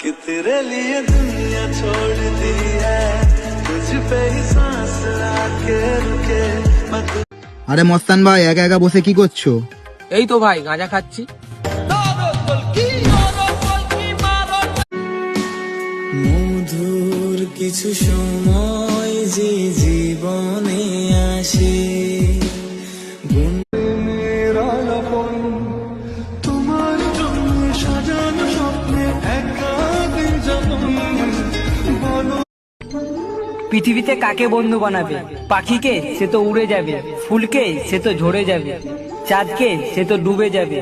कि तेरे लिए दुनिया छोड़ दी है, तुझ पे ही सांस आके रुके। আরে মস্তান ভাই একা একা বসে কি করছো? এই তো ভাই গাঁজা খাচ্ছি। মধুর কিছু সময় যে জীবনে আসে, তোমার জন্য সাজানো স্বপ্নে একা দিন যাপন। পৃথিবীতে কাকে বন্ধু বানাবে? পাখিকে, সে তো উড়ে যাবে। ফুলকে, সে তো ঝরে যাবে। চাঁদকে, সে তো ডুবে যাবে।